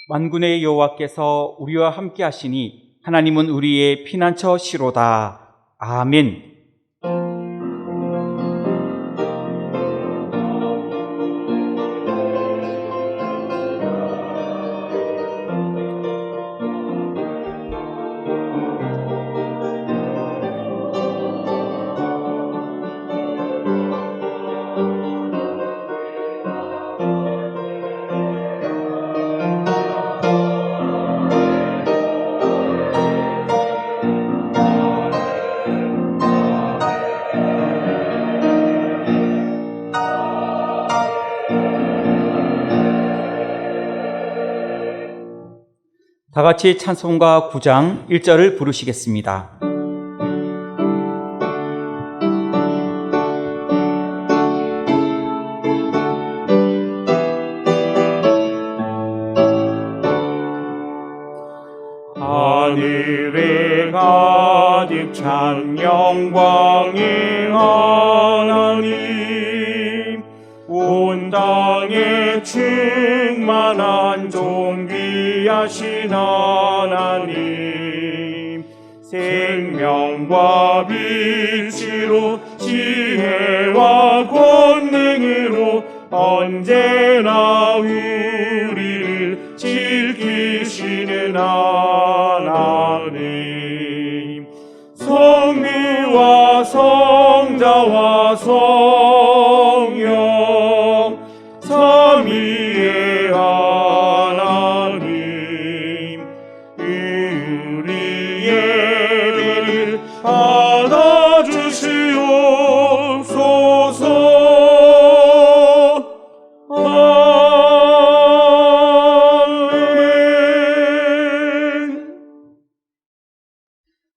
만군의 여호와께서 우리와 함께 하시니 하나님은 우리의 피난처시로다. 아멘. 다 같이 찬송가 9장 1절을 부르시겠습니다. 하늘에 가득 찬 영광의 하나님, 온 땅에 충만한 존귀하신 하나님, 생명과 빛으로 지혜와 권능으로 언제나 우리를 지키시는 하나님, 성부와 성자와 성령 삼위의 하나님, 우리 예배를 받아주시옵소서.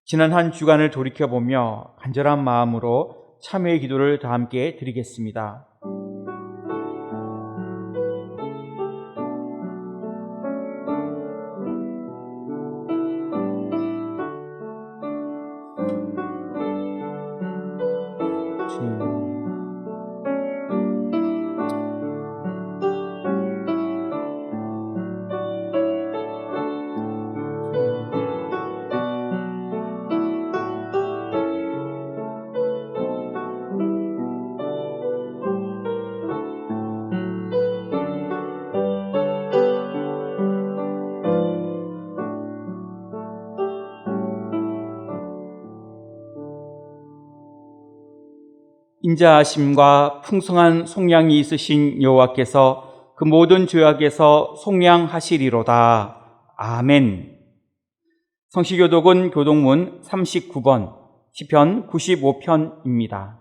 지난 한 주간을 돌이켜보며 간절한 마음으로 참회의 기도를 다 함께 드리겠습니다. 주님, 인자하심과 풍성한 속량이 있으신 여호와께서 그 모든 죄악에서 속량하시리로다. 아멘. 성시교독은 교독문 39번, 시편 95편입니다.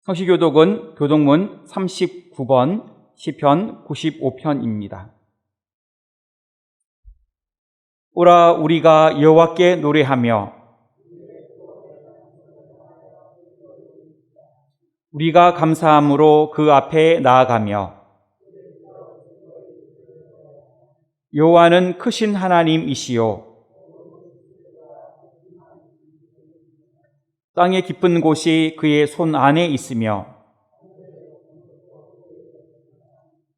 성시교독은 교독문 39번, 시편 95편입니다. 오라 우리가 여호와께 노래하며 우리가 감사함으로 그 앞에 나아가며 여호와는 크신 하나님이시요 땅의 깊은 곳이 그의 손 안에 있으며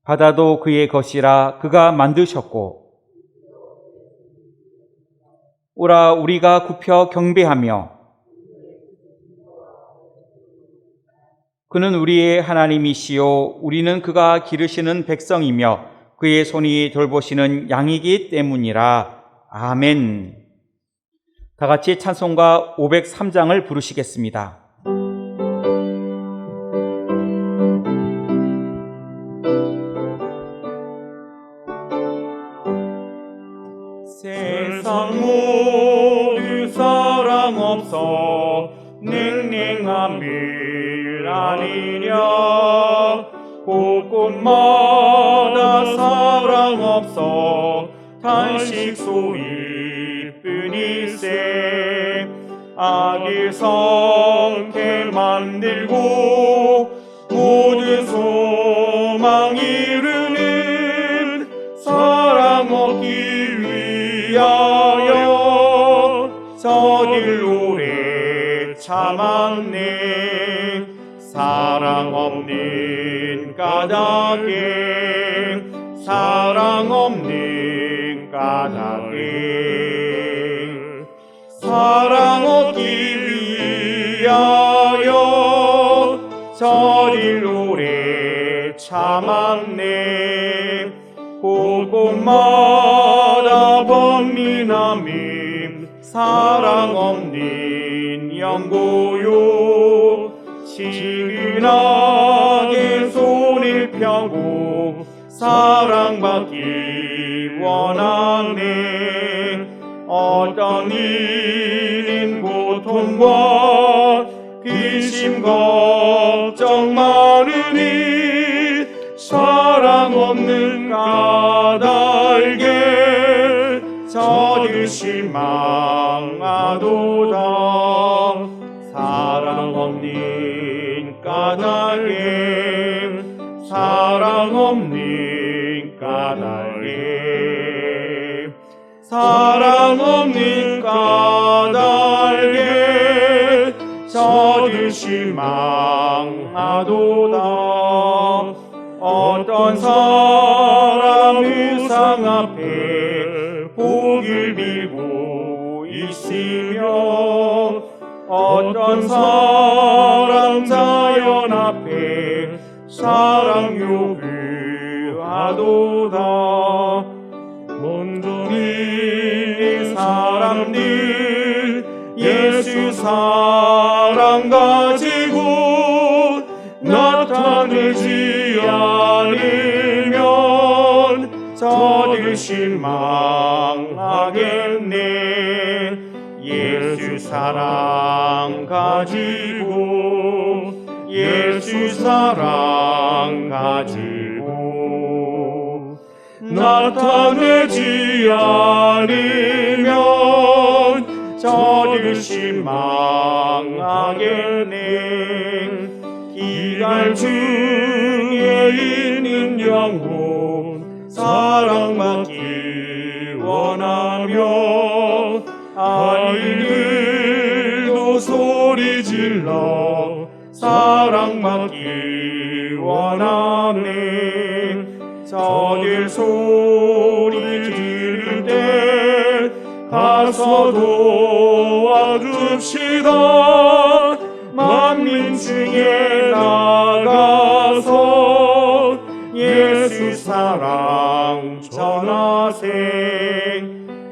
바다도 그의 것이라 그가 만드셨고 오라 우리가 굽혀 경배하며 그는 우리의 하나님이시요 우리는 그가 기르시는 백성이며 그의 손이 돌보시는 양이기 때문이라. 아멘. 다 같이 찬송가 503장을 부르시겠습니다. 세상 모두 사랑 없어 냉랭함을 아니냐, 곳곳마다 사랑 없어 탄식 소리뿐일세. 악을 성케 만들고 모든 소망 이루는 사랑 얻기 위하여 저들 오래 참았네. 사랑 없는 까닭에 사랑 없는 까닭에 사랑 얻기 위하여 저릴 오래 참았네. 곳곳마다 번민함임 사랑 없는 영고요. 지근하게 손을 펴고 사랑받기 원하네. 어떤 일인 고통과 근심 걱정 많으니 사랑 없는 까닭에 저들 실망하도다. 사랑 없는 까닭에 사랑 없는 까닭에 사랑 없는 까닭에 저들 실망하도다. 어떤 사람 우상 앞에 복을 빌고 있으며 어떤 사람 자연 앞에 사랑 요구하도다. 먼저 밀린 사람들 예수 사랑 가지고 나타내지 않으면 저들 실망하겠네. 예수 사랑 가지고 예수 사랑 가지고 나타내지 않으면 저들 실망하겠네. 기갈 중에 있는 영혼 사랑받기 원하며 아이들도 소리 질러 사랑받기 원하네. 저들 소리 지를 때 가서 도와줍시다. 만민 중에 나가서 예수 사랑 전하세.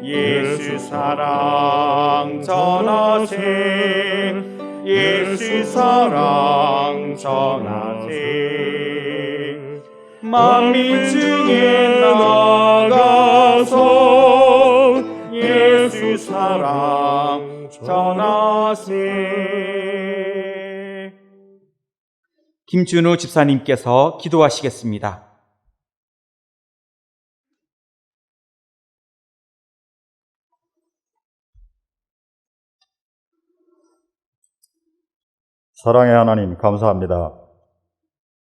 예수 사랑 전하세. 예수 사랑 전하세. 만민 중에 나가서 예수 사랑 전하세. 김준우 집사님께서 기도하시겠습니다. 사랑의 하나님, 감사합니다.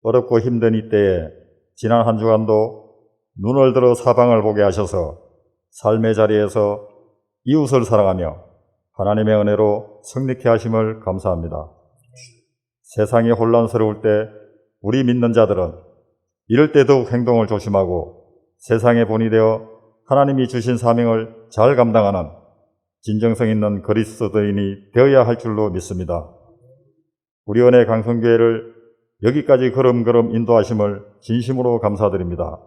어렵고 힘든 이때에 지난 한 주간도 눈을 들어 사방을 보게 하셔서 삶의 자리에서 이웃을 사랑하며 하나님의 은혜로 승리케 하심을 감사합니다. 세상이 혼란스러울 때 우리 믿는 자들은 이럴 때 더욱 행동을 조심하고 세상의 본이 되어 하나님이 주신 사명을 잘 감당하는 진정성 있는 그리스도인이 되어야 할 줄로 믿습니다. 우리 은혜 강성교회를 여기까지 걸음걸음 인도하심을 진심으로 감사드립니다.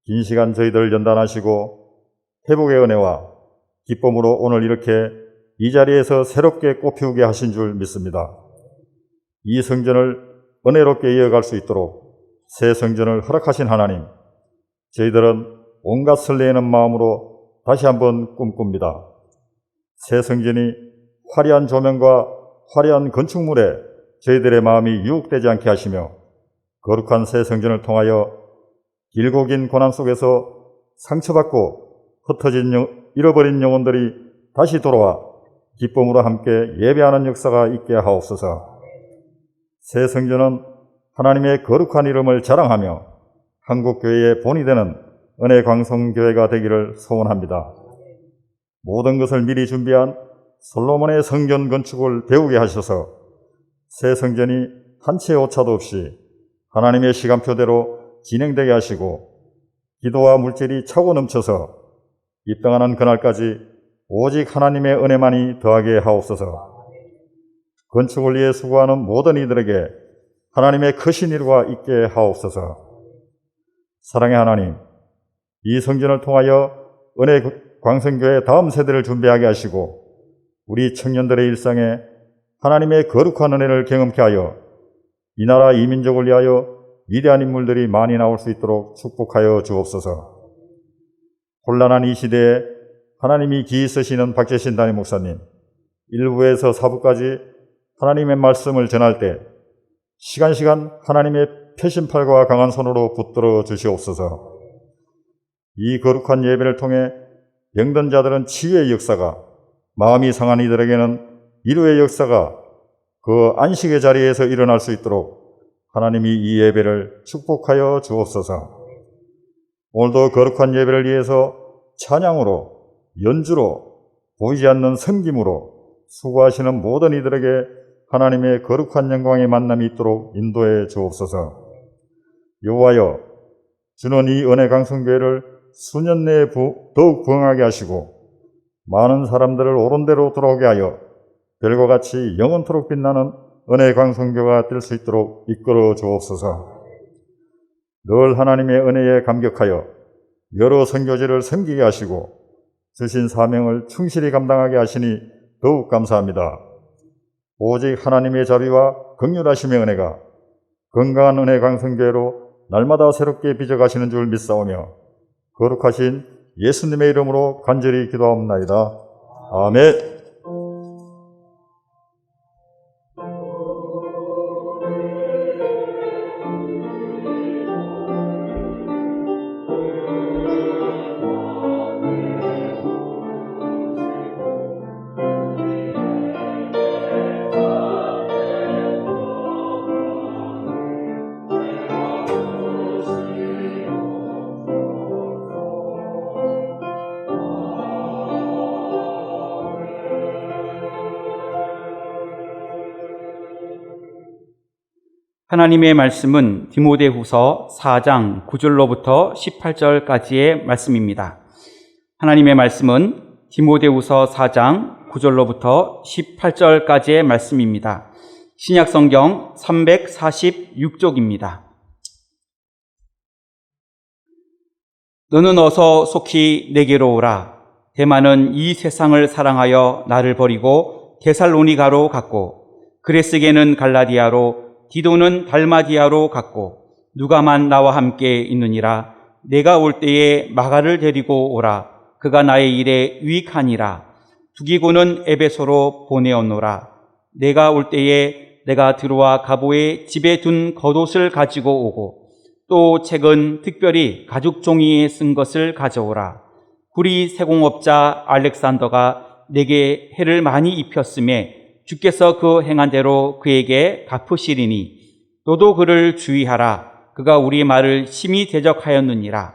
긴 시간 저희들 연단하시고 회복의 은혜와 기쁨으로 오늘 이렇게 이 자리에서 새롭게 꽃피우게 하신 줄 믿습니다. 이 성전을 은혜롭게 이어갈 수 있도록 새 성전을 허락하신 하나님, 저희들은 온갖 설레이는 마음으로 다시 한번 꿈꿉니다. 새 성전이 화려한 조명과 화려한 건축물에 저희들의 마음이 유혹되지 않게 하시며 거룩한 새 성전을 통하여 길고 긴 고난 속에서 상처받고 흩어진 잃어버린 영혼들이 다시 돌아와 기쁨으로 함께 예배하는 역사가 있게 하옵소서. 새 성전은 하나님의 거룩한 이름을 자랑하며 한국교회의 본이 되는 은혜광성교회가 되기를 소원합니다. 모든 것을 미리 준비한 솔로몬의 성전 건축을 배우게 하셔서 새 성전이 한 채의 오차도 없이 하나님의 시간표대로 진행되게 하시고 기도와 물질이 차고 넘쳐서 입당하는 그날까지 오직 하나님의 은혜만이 더하게 하옵소서. 건축을 위해 수고하는 모든 이들에게 하나님의 크신 일과 있게 하옵소서. 사랑의 하나님, 이 성전을 통하여 은혜 광성교회 다음 세대를 준비하게 하시고 우리 청년들의 일상에 하나님의 거룩한 은혜를 경험케 하여 이 나라 이 민족을 위하여 위대한 인물들이 많이 나올 수 있도록 축복하여 주옵소서. 혼란한 이 시대에 하나님이 기이 쓰시는 박재신 담임 목사님, 1부에서 4부까지 하나님의 말씀을 전할 때 시간 하나님의 표심팔과 강한 손으로 붙들어 주시옵소서. 이 거룩한 예배를 통해 병든 자들은 치유의 역사가, 마음이 상한 이들에게는 위로의 역사가 그 안식의 자리에서 일어날 수 있도록 하나님이 이 예배를 축복하여 주옵소서. 오늘도 거룩한 예배를 위해서 찬양으로, 연주로, 보이지 않는 섬김으로 수고하시는 모든 이들에게 하나님의 거룩한 영광의 만남이 있도록 인도해 주옵소서. 여호와여, 주는 이 은혜 강성교회를 수년 내에 더욱 부흥하게 하시고 많은 사람들을 옳은 대로 돌아오게 하여 별과 같이 영원토록 빛나는 은혜 강성교가 될 수 있도록 이끌어 주옵소서. 늘 하나님의 은혜에 감격하여 여러 선교지를 섬기게 하시고 주신 사명을 충실히 감당하게 하시니 더욱 감사합니다. 오직 하나님의 자비와 긍휼하심의 은혜가 건강한 은혜 강성교회로 날마다 새롭게 빚어가시는 줄 믿사오며 거룩하신 예수님의 이름으로 간절히 기도하옵나이다. 아멘. 하나님의 말씀은 디모데후서 4장 9절로부터 18절까지의 말씀입니다. 하나님의 말씀은 디모데후서 4장 9절로부터 18절까지의 말씀입니다. 신약성경 346쪽입니다. 너는 어서 속히 내게로 오라. 데마는 이 세상을 사랑하여 나를 버리고 데살로니가로 갔고, 그레스게는 갈라디아로, 디도는 달마디아로 갔고, 누가만 나와 함께 있느니라. 내가 올 때에 마가를 데리고 오라. 그가 나의 일에 유익하니라. 두기고는 에베소로 보내었노라. 내가 올 때에 내가 들어와 가보의 집에 둔 겉옷을 가지고 오고, 또 책은 특별히 가죽 종이에 쓴 것을 가져오라. 구리 세공업자 알렉산더가 내게 해를 많이 입혔음에 주께서 그 행한 대로 그에게 갚으시리니 너도 그를 주의하라. 그가 우리 말을 심히 대적하였느니라.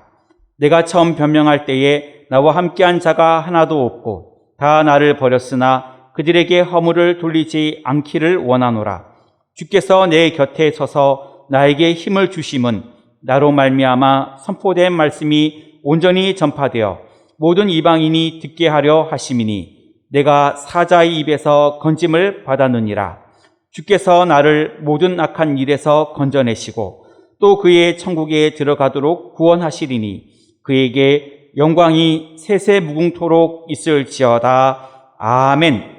내가 처음 변명할 때에 나와 함께한 자가 하나도 없고 다 나를 버렸으나 그들에게 허물을 돌리지 않기를 원하노라. 주께서 내 곁에 서서 나에게 힘을 주심은 나로 말미암아 선포된 말씀이 온전히 전파되어 모든 이방인이 듣게 하려 하심이니 내가 사자의 입에서 건짐을 받았느니라. 주께서 나를 모든 악한 일에서 건져내시고 또 그의 천국에 들어가도록 구원하시리니 그에게 영광이 세세 무궁토록 있을지어다. 아멘.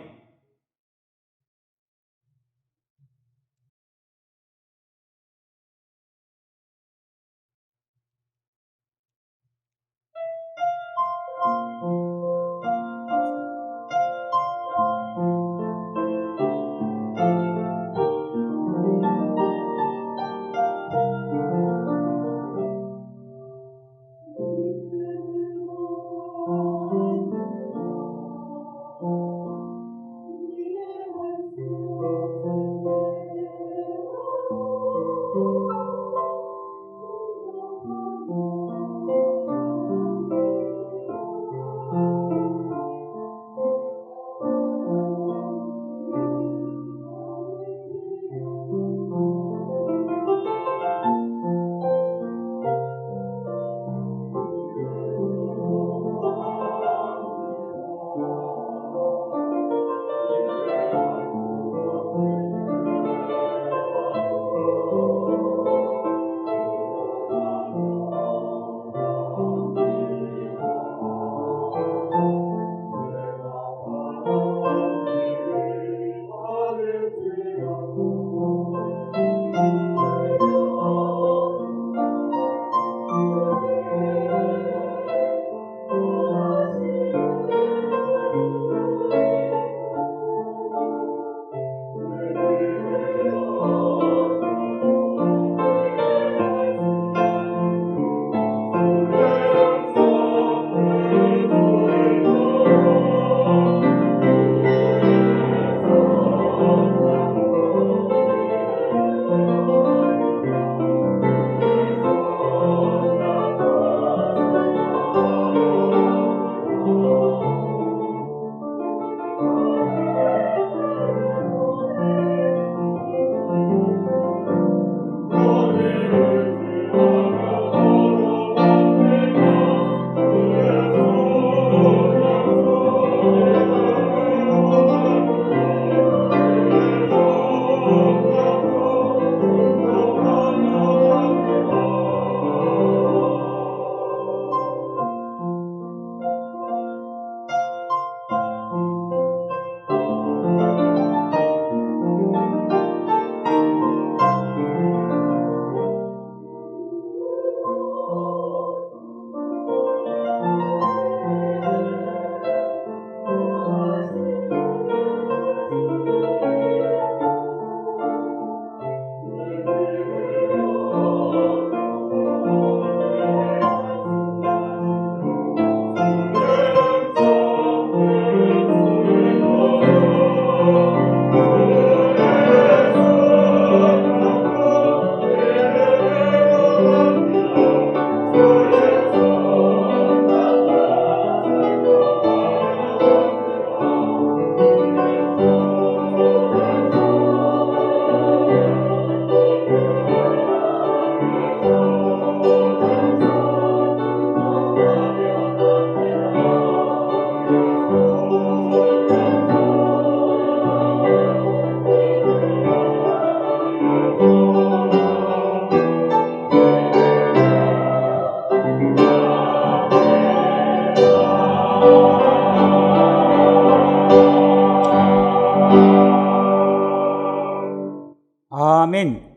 아멘.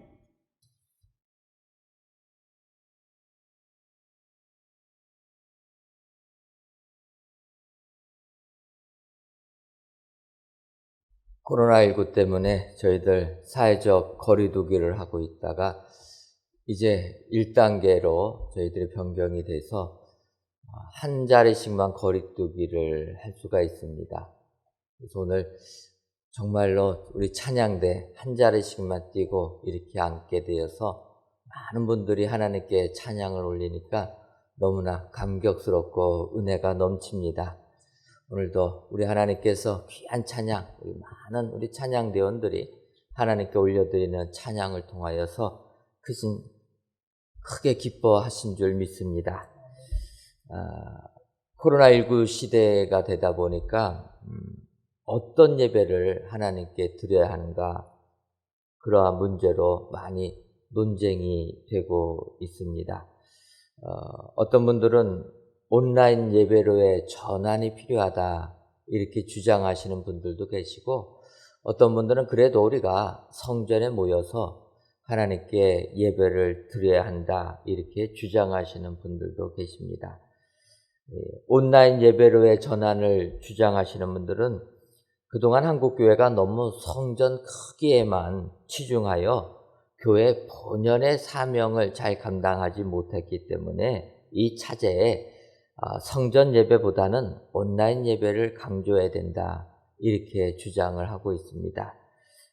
코로나19 때문에 저희들 사회적 거리두기를 하고 있다가 이제 1단계로 저희들이 변경이 돼서 한 자리씩만 거리두기를 할 수가 있습니다. 그래서 오늘 정말로 우리 찬양대 한 자리씩만 뛰고 이렇게 앉게 되어서 많은 분들이 하나님께 찬양을 올리니까 너무나 감격스럽고 은혜가 넘칩니다. 오늘도 우리 하나님께서 귀한 찬양, 많은 우리 찬양대원들이 하나님께 올려드리는 찬양을 통하여서 크게 기뻐하신 줄 믿습니다. 코로나19 시대가 되다 보니까 어떤 예배를 하나님께 드려야 하는가, 그러한 문제로 많이 논쟁이 되고 있습니다. 어떤 분들은 온라인 예배로의 전환이 필요하다 이렇게 주장하시는 분들도 계시고, 어떤 분들은 그래도 우리가 성전에 모여서 하나님께 예배를 드려야 한다 이렇게 주장하시는 분들도 계십니다. 온라인 예배로의 전환을 주장하시는 분들은 그동안 한국교회가 너무 성전 크기에만 치중하여 교회 본연의 사명을 잘 감당하지 못했기 때문에 이 차제에 성전 예배보다는 온라인 예배를 강조해야 된다 이렇게 주장을 하고 있습니다.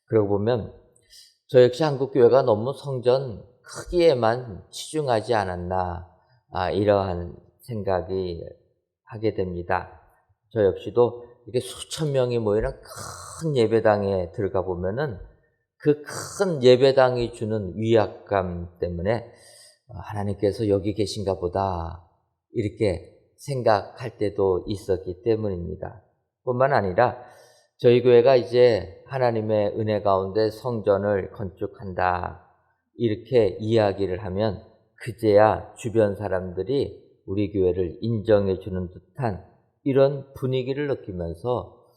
그러고 보면 저 역시 한국교회가 너무 성전 크기에만 치중하지 않았나 이러한 생각이 하게 됩니다. 저 역시도 이렇게 수천 명이 모이는 큰 예배당에 들어가 보면은 그 큰 예배당이 주는 위압감 때문에 하나님께서 여기 계신가 보다 이렇게 생각할 때도 있었기 때문입니다. 뿐만 아니라 저희 교회가 이제 하나님의 은혜 가운데 성전을 건축한다 이렇게 이야기를 하면 그제야 주변 사람들이 우리 교회를 인정해 주는 듯한 이런 분위기를 느끼면서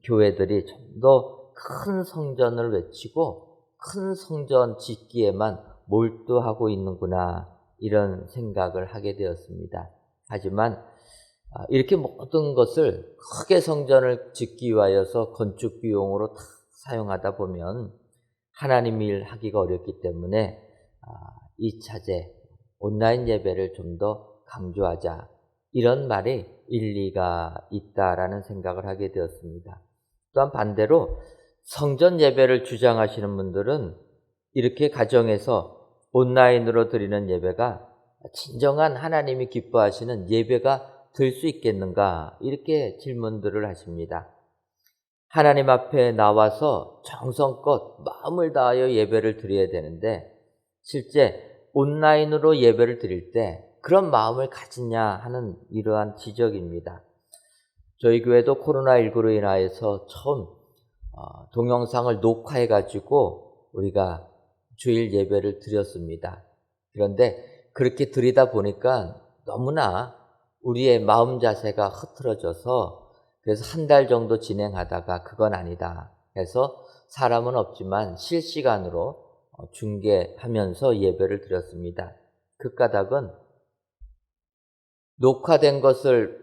교회들이 좀 더 큰 성전을 외치고 큰 성전 짓기에만 몰두하고 있는구나 이런 생각을 하게 되었습니다. 하지만 이렇게 모든 것을 크게 성전을 짓기 위하여서 건축 비용으로 다 사용하다 보면 하나님 일 하기가 어렵기 때문에 이 차제 온라인 예배를 좀 더 강조하자 이런 말이 일리가 있다라는 생각을 하게 되었습니다. 또한 반대로 성전 예배를 주장하시는 분들은 이렇게 가정에서 온라인으로 드리는 예배가 진정한 하나님이 기뻐하시는 예배가 될 수 있겠는가 이렇게 질문들을 하십니다. 하나님 앞에 나와서 정성껏 마음을 다하여 예배를 드려야 되는데 실제 온라인으로 예배를 드릴 때 그런 마음을 가지냐 하는 이러한 지적입니다. 저희 교회도 코로나19로 인하여서 처음 동영상을 녹화해 가지고 우리가 주일 예배를 드렸습니다. 그런데 그렇게 드리다 보니까 너무나 우리의 마음 자세가 흐트러져서 그래서 한 달 정도 진행하다가 그건 아니다 해서 사람은 없지만 실시간으로 중계하면서 예배를 드렸습니다. 그 까닭은 녹화된 것을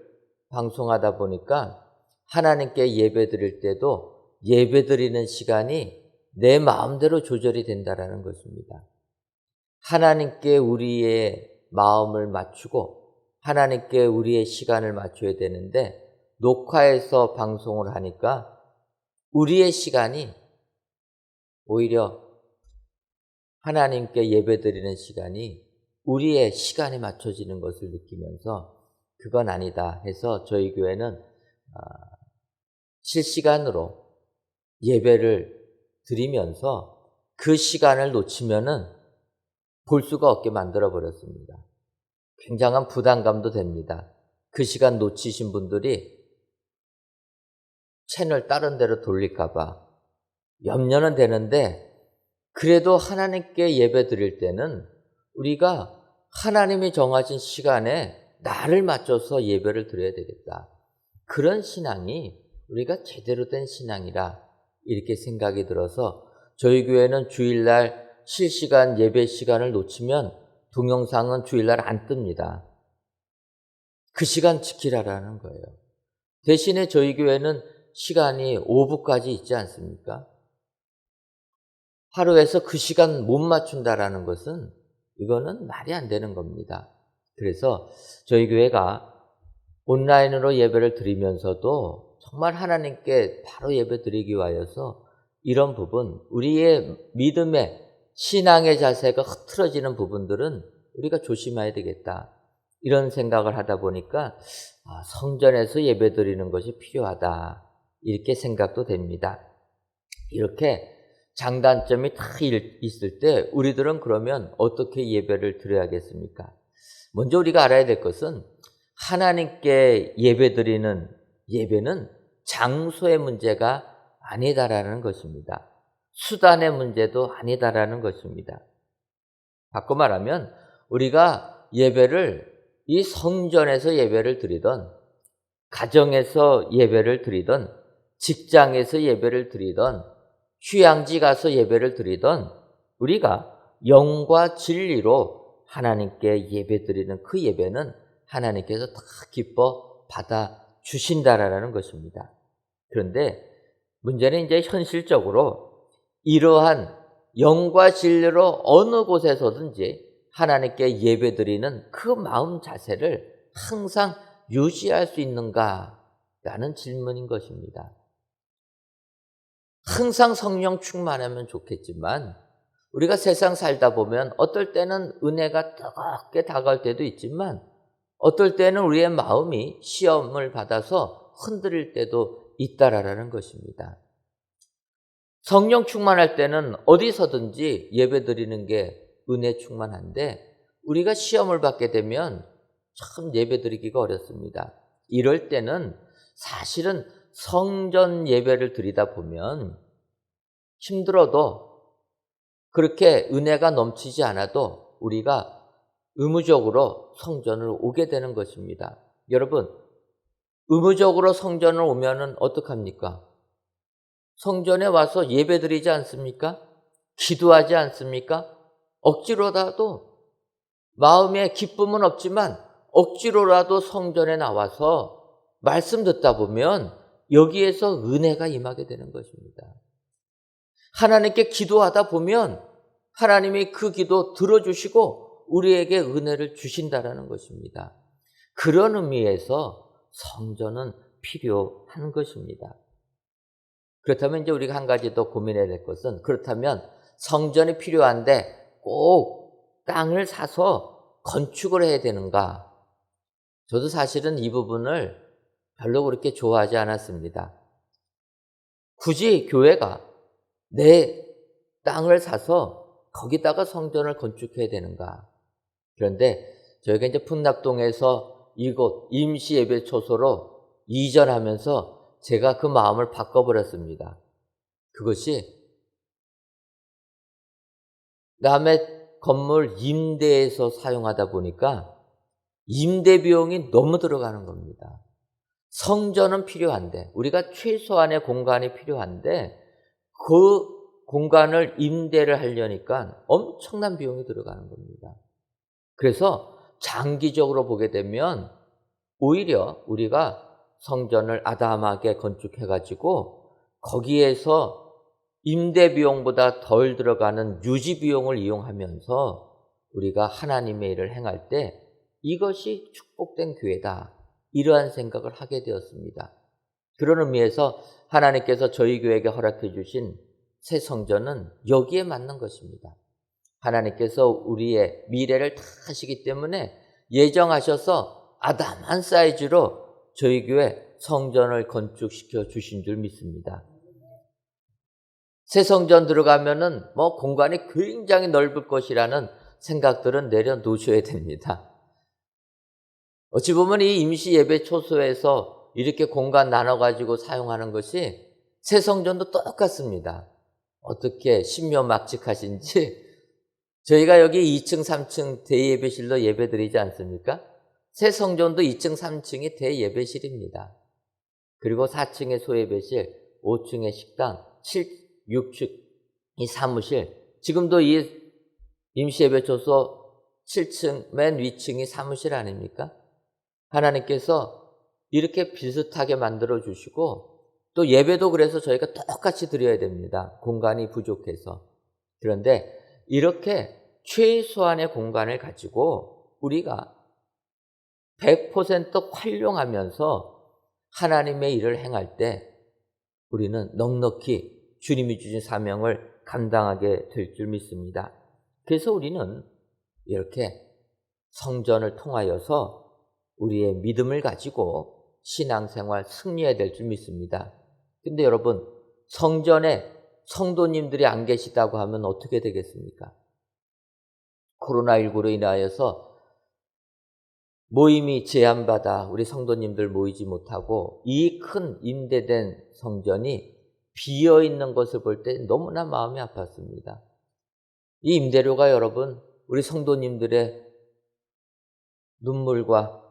방송하다 보니까 하나님께 예배 드릴 때도 예배 드리는 시간이 내 마음대로 조절이 된다라는 것입니다. 하나님께 우리의 마음을 맞추고 하나님께 우리의 시간을 맞춰야 되는데 녹화해서 방송을 하니까 우리의 시간이 오히려 하나님께 예배드리는 시간이 우리의 시간에 맞춰지는 것을 느끼면서 그건 아니다 해서 저희 교회는 실시간으로 예배를 드리면서 그 시간을 놓치면은 볼 수가 없게 만들어 버렸습니다. 굉장한 부담감도 됩니다. 그 시간 놓치신 분들이 채널 다른 데로 돌릴까 봐 염려는 되는데 그래도 하나님께 예배 드릴 때는 우리가 하나님이 정하신 시간에 나를 맞춰서 예배를 드려야 되겠다. 그런 신앙이 우리가 제대로 된 신앙이라 이렇게 생각이 들어서 저희 교회는 주일날 실시간 예배 시간을 놓치면 동영상은 주일날 안 뜹니다. 그 시간 지키라라는 거예요. 대신에 저희 교회는 시간이 오후까지 있지 않습니까? 하루에서 그 시간 못 맞춘다라는 것은 이거는 말이 안 되는 겁니다. 그래서 저희 교회가 온라인으로 예배를 드리면서도 정말 하나님께 바로 예배 드리기 위하여서 이런 부분, 우리의 믿음의 신앙의 자세가 흐트러지는 부분들은 우리가 조심해야 되겠다. 이런 생각을 하다 보니까 성전에서 예배 드리는 것이 필요하다. 이렇게 생각도 됩니다. 이렇게 장단점이 다 있을 때 우리들은 그러면 어떻게 예배를 드려야겠습니까? 먼저 우리가 알아야 될 것은 하나님께 예배 드리는 예배는 장소의 문제가 아니다라는 것입니다. 수단의 문제도 아니다라는 것입니다. 바꿔 말하면 우리가 예배를 이 성전에서 예배를 드리던, 가정에서 예배를 드리던, 직장에서 예배를 드리던, 휴양지 가서 예배를 드리던 우리가 영과 진리로 하나님께 예배 드리는 그 예배는 하나님께서 다 기뻐 받아 주신다라는 것입니다. 그런데 문제는 이제 현실적으로 이러한 영과 진리로 어느 곳에서든지 하나님께 예배 드리는 그 마음 자세를 항상 유지할 수 있는가라는 질문인 것입니다. 항상 성령 충만하면 좋겠지만 우리가 세상 살다 보면 어떨 때는 은혜가 뜨겁게 다가올 때도 있지만 어떨 때는 우리의 마음이 시험을 받아서 흔들릴 때도 있다라는 것입니다. 성령 충만할 때는 어디서든지 예배 드리는 게 은혜 충만한데 우리가 시험을 받게 되면 참 예배 드리기가 어렵습니다. 이럴 때는 사실은 성전 예배를 드리다 보면 힘들어도 그렇게 은혜가 넘치지 않아도 우리가 의무적으로 성전을 오게 되는 것입니다. 여러분, 의무적으로 성전을 오면은 어떡합니까? 성전에 와서 예배 드리지 않습니까? 기도하지 않습니까? 억지로라도 마음에 기쁨은 없지만 억지로라도 성전에 나와서 말씀 듣다 보면 여기에서 은혜가 임하게 되는 것입니다. 하나님께 기도하다 보면 하나님이 그 기도 들어주시고 우리에게 은혜를 주신다라는 것입니다. 그런 의미에서 성전은 필요한 것입니다. 그렇다면 이제 우리가 한 가지 더 고민해야 될 것은 그렇다면 성전이 필요한데 꼭 땅을 사서 건축을 해야 되는가? 저도 사실은 이 부분을 별로 그렇게 좋아하지 않았습니다. 굳이 교회가 내 땅을 사서 거기다가 성전을 건축해야 되는가? 그런데 저희가 이제 풍납동에서 이곳 임시 예배 초소로 이전하면서 제가 그 마음을 바꿔버렸습니다. 그것이 남의 건물 임대해서 사용하다 보니까 임대 비용이 너무 들어가는 겁니다. 성전은 필요한데 우리가 최소한의 공간이 필요한데 그 공간을 임대를 하려니까 엄청난 비용이 들어가는 겁니다. 그래서 장기적으로 보게 되면 오히려 우리가 성전을 아담하게 건축해가지고 거기에서 임대 비용보다 덜 들어가는 유지 비용을 이용하면서 우리가 하나님의 일을 행할 때 이것이 축복된 교회다. 이러한 생각을 하게 되었습니다. 그런 의미에서 하나님께서 저희 교회에게 허락해 주신 새 성전은 여기에 맞는 것입니다. 하나님께서 우리의 미래를 다 하시기 때문에 예정하셔서 아담한 사이즈로 저희 교회 성전을 건축시켜 주신 줄 믿습니다. 새 성전 들어가면은 공간이 굉장히 넓을 것이라는 생각들은 내려놓으셔야 됩니다. 어찌 보면 이 임시 예배 초소에서 이렇게 공간 나눠가지고 사용하는 것이 새 성전도 똑같습니다. 어떻게 신묘막측하신지 저희가 여기 2층, 3층 대예배실로 예배드리지 않습니까? 새 성전도 2층, 3층이 대예배실입니다. 그리고 4층의 소예배실, 5층의 식당, 6층 이 사무실, 지금도 이 임시예배초소 7층 맨 위층이 사무실 아닙니까? 하나님께서 이렇게 비슷하게 만들어 주시고 또 예배도 그래서 저희가 똑같이 드려야 됩니다. 공간이 부족해서. 그런데 이렇게 최소한의 공간을 가지고 우리가 100% 활용하면서 하나님의 일을 행할 때 우리는 넉넉히 주님이 주신 사명을 감당하게 될 줄 믿습니다. 그래서 우리는 이렇게 성전을 통하여서 우리의 믿음을 가지고 신앙생활 승리해야 될 줄 믿습니다. 근데 여러분, 성전에 성도님들이 안 계시다고 하면 어떻게 되겠습니까? 코로나19로 인하여서 모임이 제한받아 우리 성도님들 모이지 못하고 이 큰 임대된 성전이 비어있는 것을 볼 때 너무나 마음이 아팠습니다. 이 임대료가 여러분, 우리 성도님들의 눈물과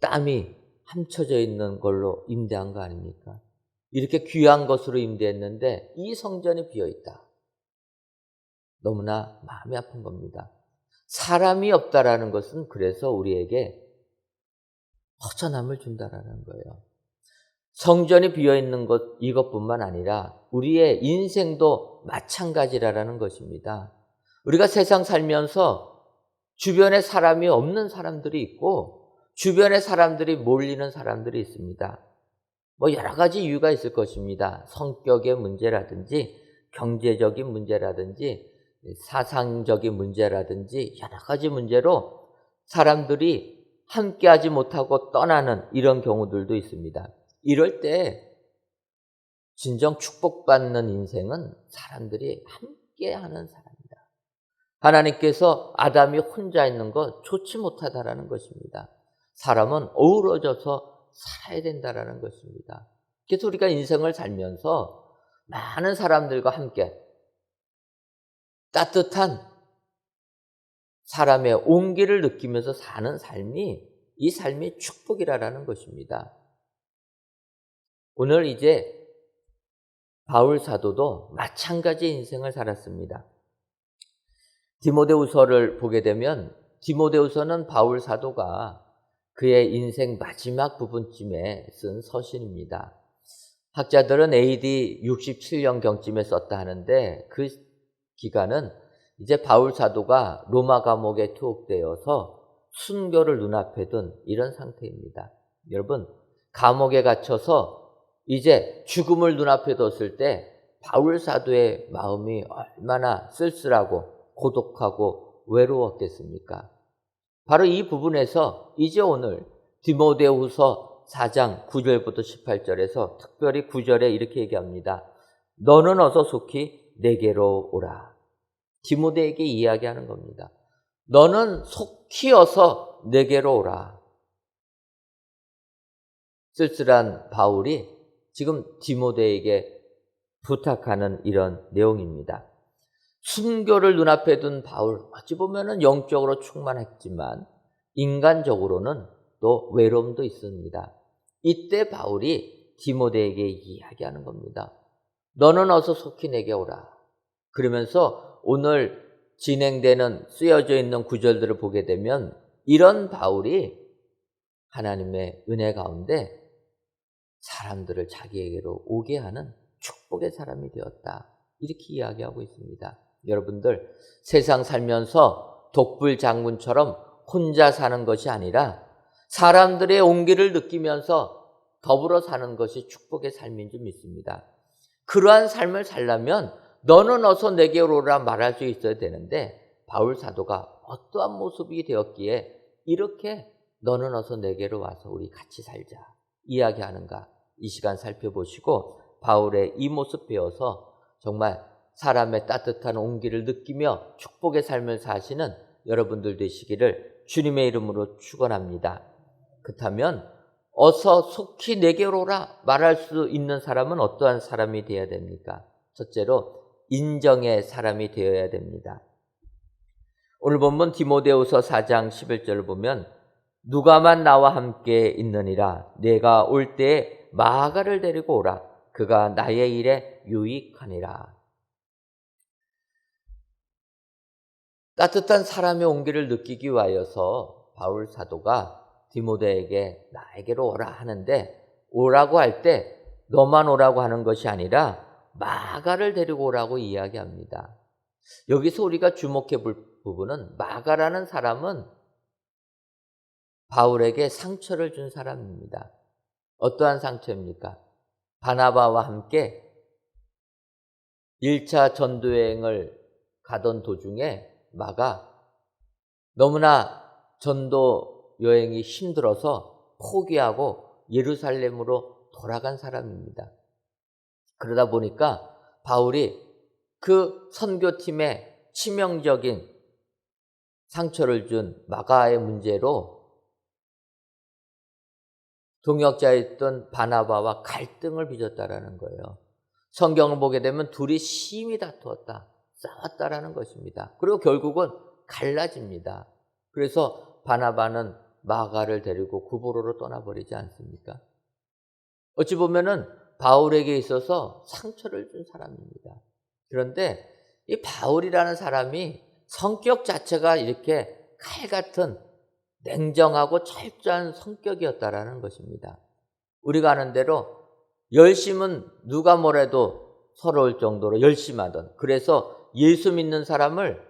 땀이 함쳐져 있는 걸로 임대한 거 아닙니까? 이렇게 귀한 것으로 임대했는데 이 성전이 비어있다. 너무나 마음이 아픈 겁니다. 사람이 없다라는 것은 그래서 우리에게 허전함을 준다라는 거예요. 성전이 비어있는 것, 이것뿐만 아니라 우리의 인생도 마찬가지라는 것입니다. 우리가 세상 살면서 주변에 사람이 없는 사람들이 있고 주변에 사람들이 몰리는 사람들이 있습니다. 뭐 여러 가지 이유가 있을 것입니다. 성격의 문제라든지 경제적인 문제라든지 사상적인 문제라든지 여러 가지 문제로 사람들이 함께하지 못하고 떠나는 이런 경우들도 있습니다. 이럴 때 진정 축복받는 인생은 사람들이 함께하는 사람이다. 하나님께서 아담이 혼자 있는 것 좋지 못하다라는 것입니다. 사람은 어우러져서 살아야 된다라는 것입니다. 그래서 우리가 인생을 살면서 많은 사람들과 함께 따뜻한 사람의 온기를 느끼면서 사는 삶이 이 삶이 축복이라는 것입니다. 오늘 이제 바울 사도도 마찬가지 인생을 살았습니다. 디모데후서를 보게 되면 디모데후서는 바울 사도가 그의 인생 마지막 부분쯤에 쓴 서신입니다. 학자들은 AD 67년경쯤에 썼다 하는데 그 기간은 이제 바울 사도가 로마 감옥에 투옥되어서 순교를 눈앞에 둔 이런 상태입니다. 여러분, 감옥에 갇혀서 이제 죽음을 눈앞에 뒀을 때 바울 사도의 마음이 얼마나 쓸쓸하고 고독하고 외로웠겠습니까? 바로 이 부분에서 이제 오늘 디모데후서 4장 9절부터 18절에서 특별히 9절에 이렇게 얘기합니다. 너는 어서 속히 내게로 오라. 디모데에게 이야기하는 겁니다. 너는 속히 어서 내게로 오라. 쓸쓸한 바울이 지금 디모데에게 부탁하는 이런 내용입니다. 순교를 눈앞에 둔 바울, 어찌 보면은 영적으로 충만했지만 인간적으로는 또 외로움도 있습니다. 이때 바울이 디모데에게 이야기하는 겁니다. 너는 어서 속히 내게 오라. 그러면서 오늘 진행되는 쓰여져 있는 구절들을 보게 되면 이런 바울이 하나님의 은혜 가운데 사람들을 자기에게로 오게 하는 축복의 사람이 되었다. 이렇게 이야기하고 있습니다. 여러분들, 세상 살면서 독불 장군처럼 혼자 사는 것이 아니라 사람들의 온기를 느끼면서 더불어 사는 것이 축복의 삶인 줄 믿습니다. 그러한 삶을 살려면 너는 어서 내게로 오라 말할 수 있어야 되는데 바울 사도가 어떠한 모습이 되었기에 이렇게 너는 어서 내게로 와서 우리 같이 살자 이야기하는가, 이 시간 살펴보시고 바울의 이 모습 배워서 정말 사람의 따뜻한 온기를 느끼며 축복의 삶을 사시는 여러분들 되시기를 주님의 이름으로 축원합니다. 그렇다면 어서 속히 내게로 오라 말할 수 있는 사람은 어떠한 사람이 되어야 됩니까? 첫째로 인정의 사람이 되어야 됩니다. 오늘 본문 디모데후서 4장 11절을 보면 누가만 나와 함께 있느니라 내가 올 때에 마가를 데리고 오라 그가 나의 일에 유익하니라. 따뜻한 사람의 온기를 느끼기 위하여서 바울 사도가 디모데에게 나에게로 오라 하는데, 오라고 할 때 너만 오라고 하는 것이 아니라 마가를 데리고 오라고 이야기합니다. 여기서 우리가 주목해 볼 부분은, 마가라는 사람은 바울에게 상처를 준 사람입니다. 어떠한 상처입니까? 바나바와 함께 1차 전도여행을 가던 도중에 마가 너무나 전도 여행이 힘들어서 포기하고 예루살렘으로 돌아간 사람입니다. 그러다 보니까 바울이 그 선교팀에 치명적인 상처를 준 마가의 문제로 동역자였던 바나바와 갈등을 빚었다라는 거예요. 성경을 보게 되면 둘이 심히 다투었다, 싸웠다라는 것입니다. 그리고 결국은 갈라집니다. 그래서 바나바는 마가를 데리고 구브로로 떠나버리지 않습니까? 어찌 보면은 바울에게 있어서 상처를 준 사람입니다. 그런데 이 바울이라는 사람이 성격 자체가 이렇게 칼 같은 냉정하고 철저한 성격이었다라는 것입니다. 우리가 아는 대로 열심은 누가 뭐래도 서러울 정도로 열심하던, 그래서 예수 믿는 사람을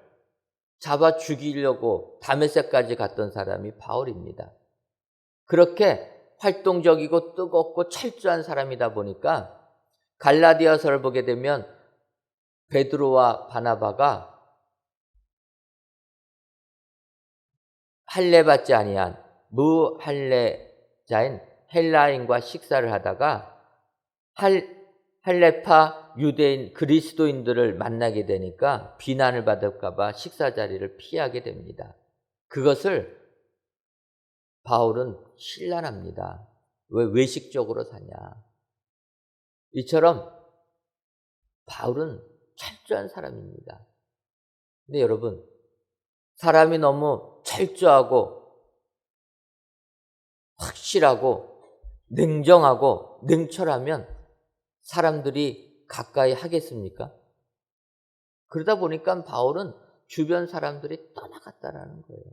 잡아 죽이려고 다메섹까지 갔던 사람이 바울입니다. 그렇게 활동적이고 뜨겁고 철저한 사람이다 보니까 갈라디아서를 보게 되면 베드로와 바나바가 할례받지 아니한 무할례자인 헬라인과 식사를 하다가 할례파 유대인 그리스도인들을 만나게 되니까 비난을 받을까 봐 식사 자리를 피하게 됩니다. 그것을 바울은 신란합니다. 왜 외식적으로 사냐. 이처럼 바울은 철저한 사람입니다. 근데 여러분, 사람이 너무 철저하고 확실하고 냉정하고 냉철하면 사람들이 가까이 하겠습니까? 그러다 보니까 바울은 주변 사람들이 떠나갔다라는 거예요.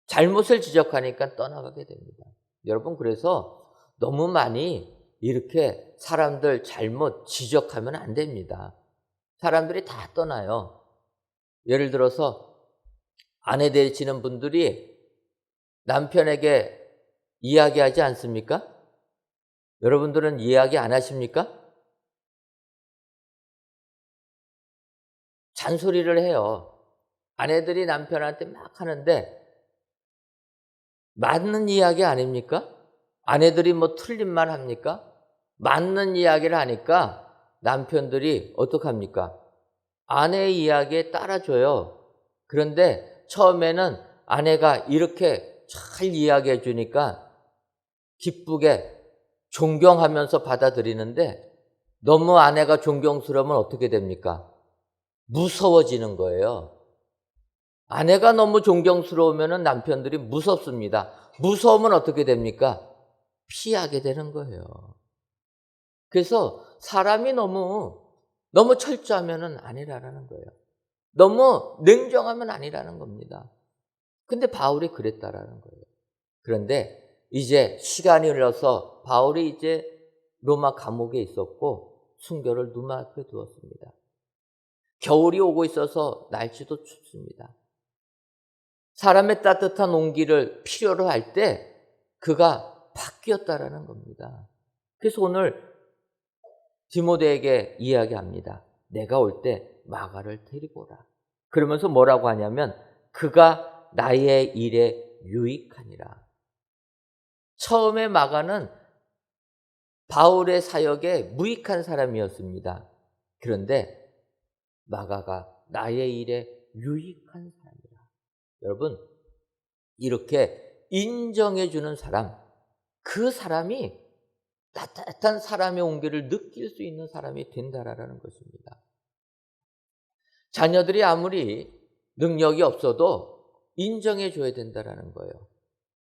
잘못을 지적하니까 떠나가게 됩니다. 여러분, 그래서 너무 많이 이렇게 사람들 잘못 지적하면 안 됩니다. 사람들이 다 떠나요. 예를 들어서 아내 되시는 분들이 남편에게 이야기하지 않습니까? 여러분들은 이야기 안 하십니까? 잔소리를 해요. 아내들이 남편한테 막 하는데 맞는 이야기 아닙니까? 아내들이 뭐 틀린 말 합니까? 맞는 이야기를 하니까 남편들이 어떡합니까? 아내의 이야기에 따라줘요. 그런데 처음에는 아내가 이렇게 잘 이야기해 주니까 기쁘게 존경하면서 받아들이는데, 너무 아내가 존경스러우면 어떻게 됩니까? 무서워지는 거예요. 아내가 너무 존경스러우면 남편들이 무섭습니다. 무서우면 어떻게 됩니까? 피하게 되는 거예요. 그래서 사람이 너무 철저하면 아니라는 거예요. 너무 냉정하면 아니라는 겁니다. 근데 바울이 그랬다라는 거예요. 그런데 이제 시간이 흘러서 바울이 이제 로마 감옥에 있었고 순교를 눈앞에 두었습니다. 겨울이 오고 있어서 날씨도 춥습니다. 사람의 따뜻한 온기를 필요로 할 때 그가 바뀌었다라는 겁니다. 그래서 오늘 디모데에게 이야기합니다. 내가 올 때 마가를 데리고 오라. 그러면서 뭐라고 하냐면 그가 나의 일에 유익하니라. 처음에 마가는 바울의 사역에 무익한 사람이었습니다. 그런데 마가가 나의 일에 유익한 사람이라. 여러분, 이렇게 인정해 주는 사람, 그 사람이 따뜻한 사람의 온기를 느낄 수 있는 사람이 된다라는 것입니다. 자녀들이 아무리 능력이 없어도 인정해 줘야 된다라는 거예요.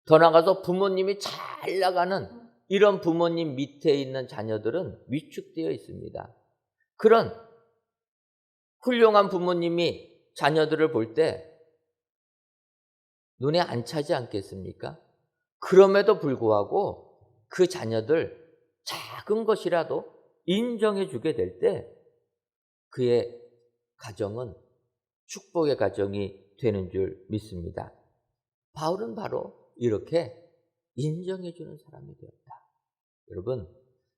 더 나아가서 부모님이 잘 나가는 이런 부모님 밑에 있는 자녀들은 위축되어 있습니다. 그런 훌륭한 부모님이 자녀들을 볼 때 눈에 안 차지 않겠습니까? 그럼에도 불구하고 그 자녀들 작은 것이라도 인정해 주게 될 때 그의 가정은 축복의 가정이 되는 줄 믿습니다. 바울은 바로 이렇게 인정해 주는 사람이 되었다. 여러분,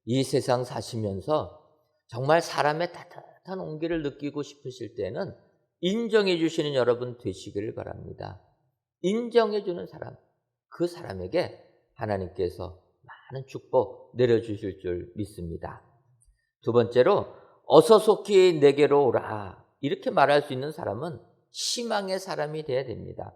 이 세상 사시면서 정말 사람의 따뜻한 온기를 느끼고 싶으실 때는 인정해 주시는 여러분 되시기를 바랍니다. 인정해 주는 사람, 그 사람에게 하나님께서 많은 축복 내려주실 줄 믿습니다. 두 번째로 어서 속히 내게로 오라, 이렇게 말할 수 있는 사람은 희망의 사람이 되어야 됩니다.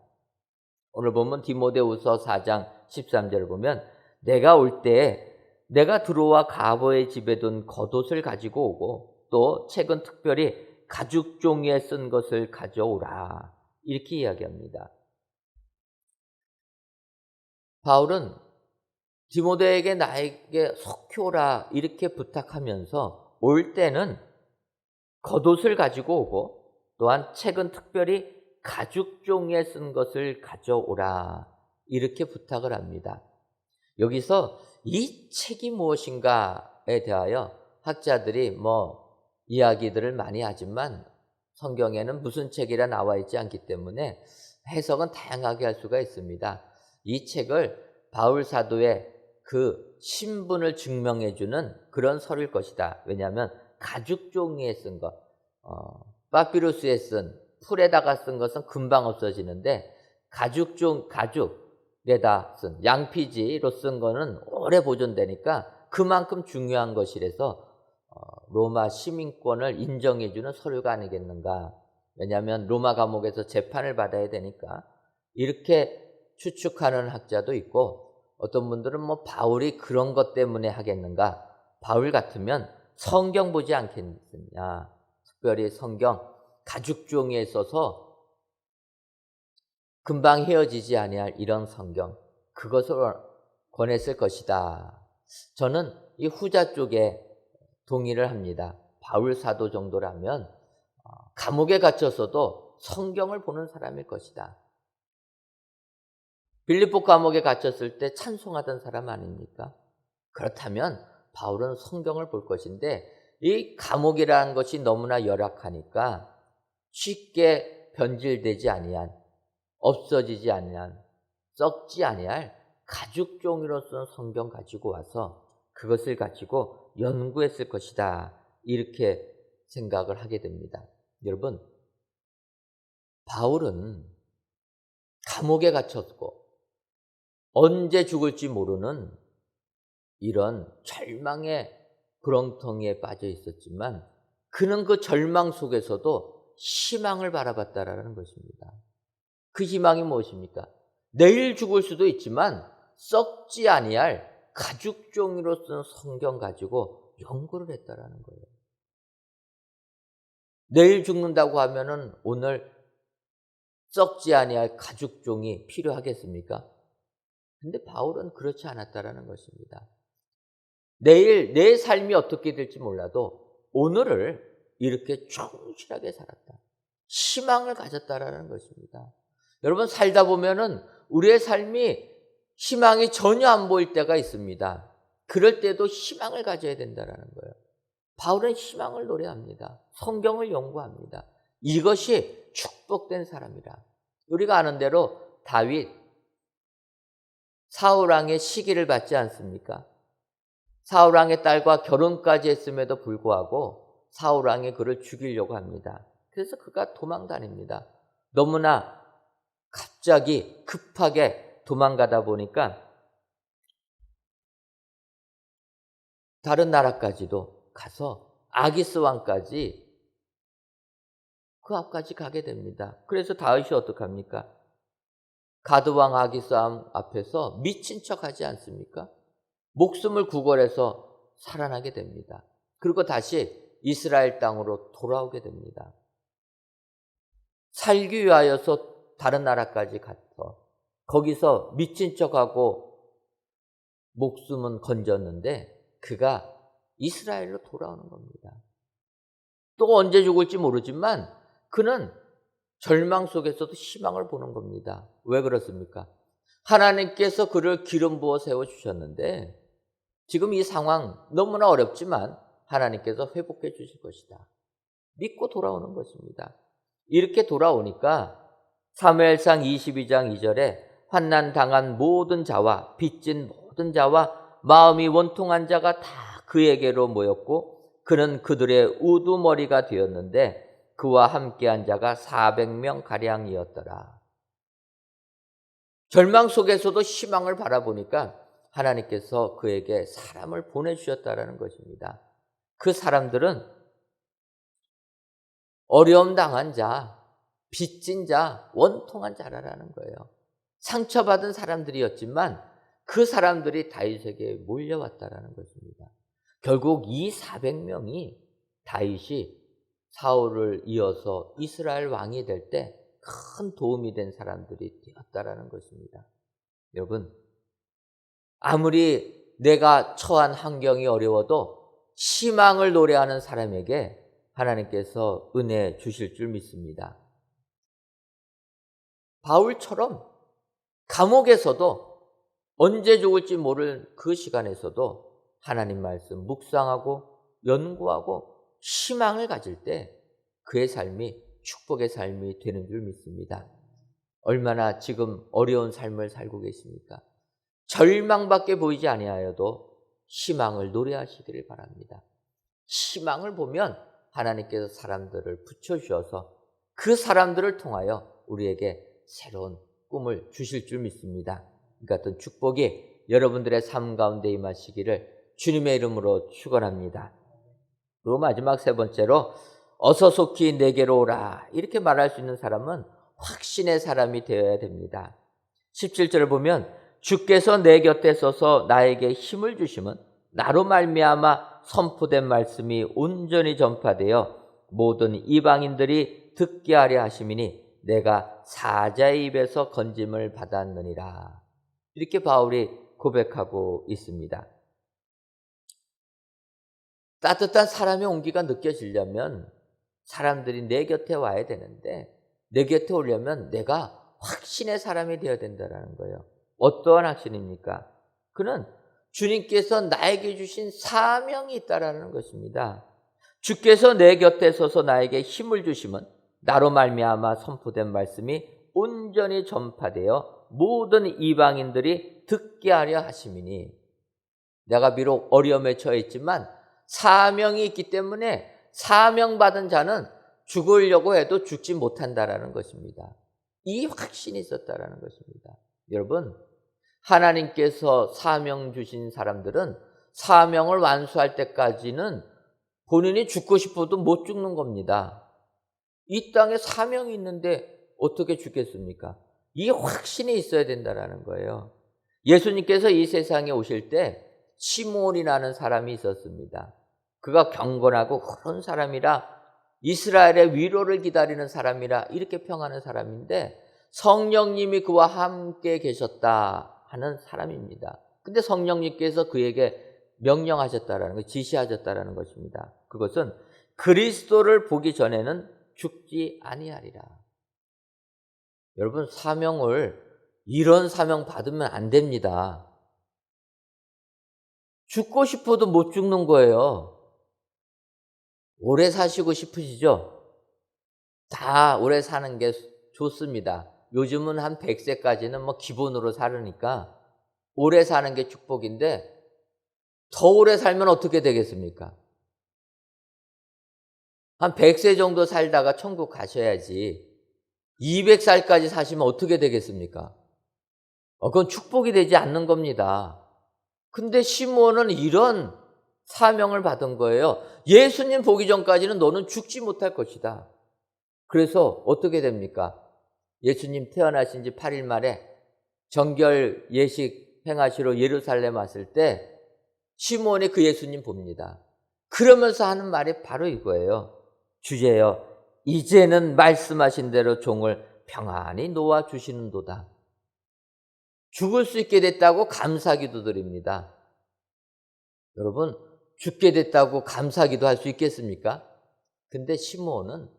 오늘 보면 디모데후서 4장 13절을 보면 내가 올 때에 내가 들어와 가버의 집에 둔 겉옷을 가지고 오고 또 책은 특별히 가죽 종이에 쓴 것을 가져오라, 이렇게 이야기합니다. 바울은 디모데에게 나에게 속히 오라 이렇게 부탁하면서 올 때는 겉옷을 가지고 오고 또한 책은 특별히 가죽 종이에 쓴 것을 가져오라, 이렇게 부탁을 합니다. 여기서 이 책이 무엇인가에 대하여 학자들이 이야기들을 많이 하지만 성경에는 무슨 책이라 나와 있지 않기 때문에 해석은 다양하게 할 수가 있습니다. 이 책을 바울 사도의 그 신분을 증명해 주는 그런 서류일 것이다. 왜냐하면 가죽 종이에 쓴 것, 파피루스에 쓴, 풀에다가 쓴 것은 금방 없어지는데 가죽에다 쓴, 양피지로 쓴 거는 오래 보존되니까 그만큼 중요한 것이라서 로마 시민권을 인정해 주는 서류가 아니겠는가. 왜냐하면 로마 감옥에서 재판을 받아야 되니까, 이렇게 추측하는 학자도 있고, 어떤 분들은 바울이 그런 것 때문에 하겠는가, 바울 같으면 성경 보지 않겠느냐, 특별히 성경 가죽 종이에 써서 금방 헤어지지 아니할 이런 성경, 그것을 권했을 것이다. 저는 이 후자 쪽에 동의를 합니다. 바울 사도 정도라면 감옥에 갇혔어도 성경을 보는 사람일 것이다. 빌립보 감옥에 갇혔을 때 찬송하던 사람 아닙니까? 그렇다면 바울은 성경을 볼 것인데, 이 감옥이라는 것이 너무나 열악하니까 쉽게 변질되지 아니한, 없어지지 아니한, 썩지 아니할 가죽 종이로 쓴 성경 가지고 와서 그것을 가지고 연구했을 것이다, 이렇게 생각을 하게 됩니다. 여러분, 바울은 감옥에 갇혔고 언제 죽을지 모르는 이런 절망의 구렁텅이에 빠져 있었지만 그는 그 절망 속에서도 희망을 바라봤다라는 것입니다. 그 희망이 무엇입니까? 내일 죽을 수도 있지만 썩지 아니할 가죽 종이로 쓴 성경 가지고 연구를 했다라는 거예요. 내일 죽는다고 하면은 오늘 썩지 아니할 가죽 종이 필요하겠습니까? 근데 바울은 그렇지 않았다라는 것입니다. 내일 내 삶이 어떻게 될지 몰라도 오늘을 이렇게 충실하게 살았다, 희망을 가졌다라는 것입니다. 여러분, 살다 보면은 우리의 삶이 희망이 전혀 안 보일 때가 있습니다. 그럴 때도 희망을 가져야 된다라는 거예요. 바울은 희망을 노래합니다. 성경을 연구합니다. 이것이 축복된 사람이라. 우리가 아는 대로 다윗, 사울왕의 시기를 받지 않습니까? 사울왕의 딸과 결혼까지 했음에도 불구하고 사울왕이 그를 죽이려고 합니다. 그래서 그가 도망 다닙니다. 너무나 갑자기 급하게 도망가다 보니까 다른 나라까지도 가서 아기스 왕까지 그 앞까지 가게 됩니다. 그래서 다윗이 어떡합니까? 가드 왕 아기스 왕 앞에서 미친 척하지 않습니까? 목숨을 구걸해서 살아나게 됩니다. 그리고 다시 이스라엘 땅으로 돌아오게 됩니다. 살기 위하여서 다른 나라까지 가서 거기서 미친 척하고 목숨은 건졌는데 그가 이스라엘로 돌아오는 겁니다. 또 언제 죽을지 모르지만 그는 절망 속에서도 희망을 보는 겁니다. 왜 그렇습니까? 하나님께서 그를 기름 부어 세워주셨는데 지금 이 상황 너무나 어렵지만 하나님께서 회복해 주실 것이다. 믿고 돌아오는 것입니다. 이렇게 돌아오니까 사무엘상 22장 2절에 환난 당한 모든 자와 빚진 모든 자와 마음이 원통한 자가 다 그에게로 모였고 그는 그들의 우두머리가 되었는데 그와 함께한 자가 400명 가량이었더라. 절망 속에서도 희망을 바라보니까 하나님께서 그에게 사람을 보내주셨다는 것입니다. 그 사람들은 어려움 당한 자, 빚진 자, 원통한 자라는 거예요. 상처받은 사람들이었지만 그 사람들이 다윗에게 몰려왔다라는 것입니다. 결국 이 400명이 다윗이 사울을 이어서 이스라엘 왕이 될 때 큰 도움이 된 사람들이 되었다라는 것입니다. 여러분, 아무리 내가 처한 환경이 어려워도 희망을 노래하는 사람에게 하나님께서 은혜 주실 줄 믿습니다. 바울처럼 감옥에서도 언제 죽을지 모를 그 시간에서도 하나님 말씀 묵상하고 연구하고 희망을 가질 때 그의 삶이 축복의 삶이 되는 줄 믿습니다. 얼마나 지금 어려운 삶을 살고 계십니까? 절망밖에 보이지 아니하여도 희망을 노래하시기를 바랍니다. 희망을 보면 하나님께서 사람들을 붙여주셔서 그 사람들을 통하여 우리에게 새로운 꿈을 주실 줄 믿습니다. 이 같은 축복이 여러분들의 삶 가운데 임하시기를 주님의 이름으로 축원합니다. 그리고 마지막 세 번째로 어서 속히 내게로 오라 이렇게 말할 수 있는 사람은 확신의 사람이 되어야 됩니다. 17절을 보면 주께서 내 곁에 서서 나에게 힘을 주심은 나로 말미암아 선포된 말씀이 온전히 전파되어 모든 이방인들이 듣게 하려 하심이니 내가 사자의 입에서 건짐을 받았느니라. 이렇게 바울이 고백하고 있습니다. 따뜻한 사람의 온기가 느껴지려면 사람들이 내 곁에 와야 되는데 내 곁에 오려면 내가 확신의 사람이 되어야 된다는 거예요. 어떠한 확신입니까? 그는 주님께서 나에게 주신 사명이 있다라는 것입니다. 주께서 내 곁에 서서 나에게 힘을 주심은 나로 말미암아 선포된 말씀이 온전히 전파되어 모든 이방인들이 듣게 하려 하심이니 내가 비록 어려움에 처해 있지만 사명이 있기 때문에 사명받은 자는 죽으려고 해도 죽지 못한다라는 것입니다. 이 확신이 있었다라는 것입니다. 여러분, 하나님께서 사명 주신 사람들은 사명을 완수할 때까지는 본인이 죽고 싶어도 못 죽는 겁니다. 이 땅에 사명이 있는데 어떻게 죽겠습니까? 이 확신이 있어야 된다라는 거예요. 예수님께서 이 세상에 오실 때 시므온이라는 사람이 있었습니다. 그가 경건하고 그런 사람이라 이스라엘의 위로를 기다리는 사람이라 이렇게 평하는 사람인데 성령님이 그와 함께 계셨다 하는 사람입니다. 근데 성령님께서 그에게 명령하셨다라는 것, 지시하셨다라는 것입니다. 그것은 그리스도를 보기 전에는 죽지 아니하리라. 여러분, 사명을 이런 사명 받으면 안 됩니다. 죽고 싶어도 못 죽는 거예요. 오래 사시고 싶으시죠? 다 오래 사는 게 좋습니다. 요즘은 한 100세까지는 뭐 기본으로 살으니까 오래 사는 게 축복인데 더 오래 살면 어떻게 되겠습니까? 한 100세 정도 살다가 천국 가셔야지 200살까지 사시면 어떻게 되겠습니까? 그건 축복이 되지 않는 겁니다. 근데 시므온은 이런 사명을 받은 거예요. 예수님 보기 전까지는 너는 죽지 못할 것이다. 그래서 어떻게 됩니까? 예수님 태어나신 지 8일 만에 정결 예식 행하시러 예루살렘 왔을 때 시므온이 그 예수님 봅니다. 그러면서 하는 말이 바로 이거예요. 주제여, 이제는 말씀하신 대로 종을 평안히 놓아 주시는도다. 죽을 수 있게 됐다고 감사기도 드립니다. 여러분, 죽게 됐다고 감사기도 할 수 있겠습니까? 근데 시므온은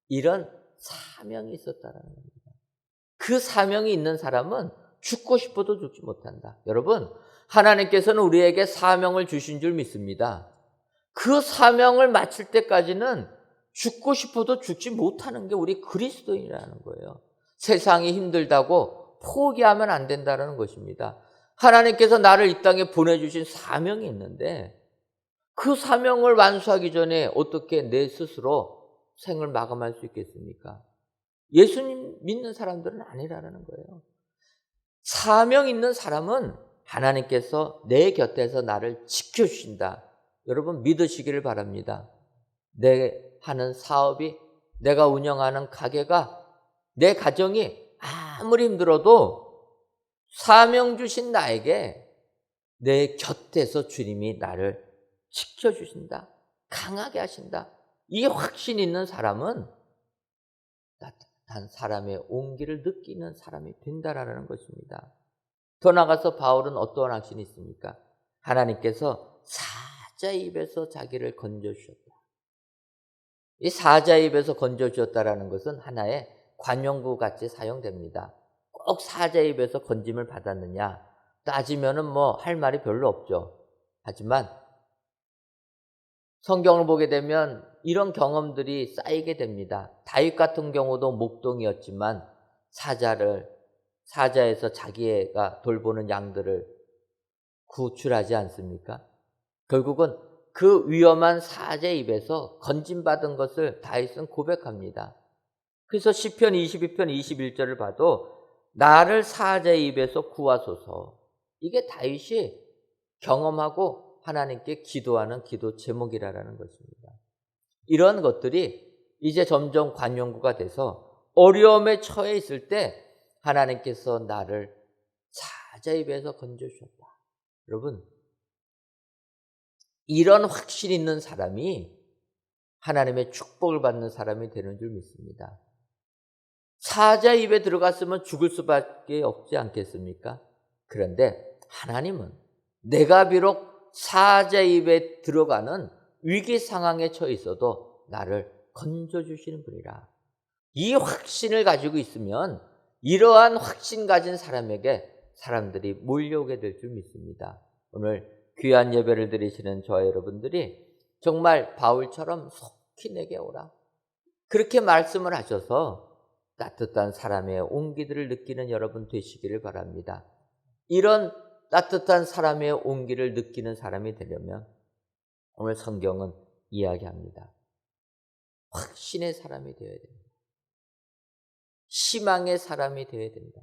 이런 사명이 있었다는 겁니다. 그 사명이 있는 사람은 죽고 싶어도 죽지 못한다. 여러분, 하나님께서는 우리에게 사명을 주신 줄 믿습니다. 그 사명을 마칠 때까지는 죽고 싶어도 죽지 못하는 게 우리 그리스도인이라는 거예요. 세상이 힘들다고 포기하면 안 된다는 것입니다. 하나님께서 나를 이 땅에 보내주신 사명이 있는데 그 사명을 완수하기 전에 어떻게 내 스스로 생을 마감할 수 있겠습니까? 예수님 믿는 사람들은 아니라는 거예요. 사명 있는 사람은 하나님께서 내 곁에서 나를 지켜주신다. 여러분 믿으시기를 바랍니다. 내 하는 사업이, 내가 운영하는 가게가, 내 가정이 아무리 힘들어도 사명 주신 나에게 내 곁에서 주님이 나를 지켜주신다. 강하게 하신다. 이 확신 있는 사람은 따뜻한 사람의 온기를 느끼는 사람이 된다라는 것입니다. 더 나아가서 바울은 어떠한 확신이 있습니까? 하나님께서 사자의 입에서 자기를 건져주셨다. 이 사자의 입에서 건져주셨다라는 것은 하나의 관용구 같이 사용됩니다. 꼭 사자의 입에서 건짐을 받았느냐 따지면은 뭐 할 말이 별로 없죠. 하지만 성경을 보게 되면 이런 경험들이 쌓이게 됩니다. 다윗 같은 경우도 목동이었지만 사자에서 자기가 돌보는 양들을 구출하지 않습니까? 결국은 그 위험한 사자의 입에서 건짐받은 것을 다윗은 고백합니다. 그래서 시편 22편 21절을 봐도 나를 사자의 입에서 구하소서. 이게 다윗이 경험하고 하나님께 기도하는 기도 제목이라는 것입니다. 이런 것들이 이제 점점 관용구가 돼서 어려움에 처해 있을 때 하나님께서 나를 사자의 입에서 건져주셨다. 여러분, 이런 확신 있는 사람이 하나님의 축복을 받는 사람이 되는 줄 믿습니다. 사자 입에 들어갔으면 죽을 수밖에 없지 않겠습니까? 그런데 하나님은 내가 비록 사자 입에 들어가는 위기 상황에 처해 있어도 나를 건져주시는 분이라. 이 확신을 가지고 있으면 이러한 확신 가진 사람에게 사람들이 몰려오게 될 줄 믿습니다. 오늘 귀한 예배를 드리시는 저와 여러분들이 정말 바울처럼 속히 내게 오라. 그렇게 말씀을 하셔서 따뜻한 사람의 온기들을 느끼는 여러분 되시기를 바랍니다. 이런 따뜻한 사람의 온기를 느끼는 사람이 되려면 오늘 성경은 이야기합니다. 확신의 사람이 되어야 됩니다. 희망의 사람이 되어야 됩니다.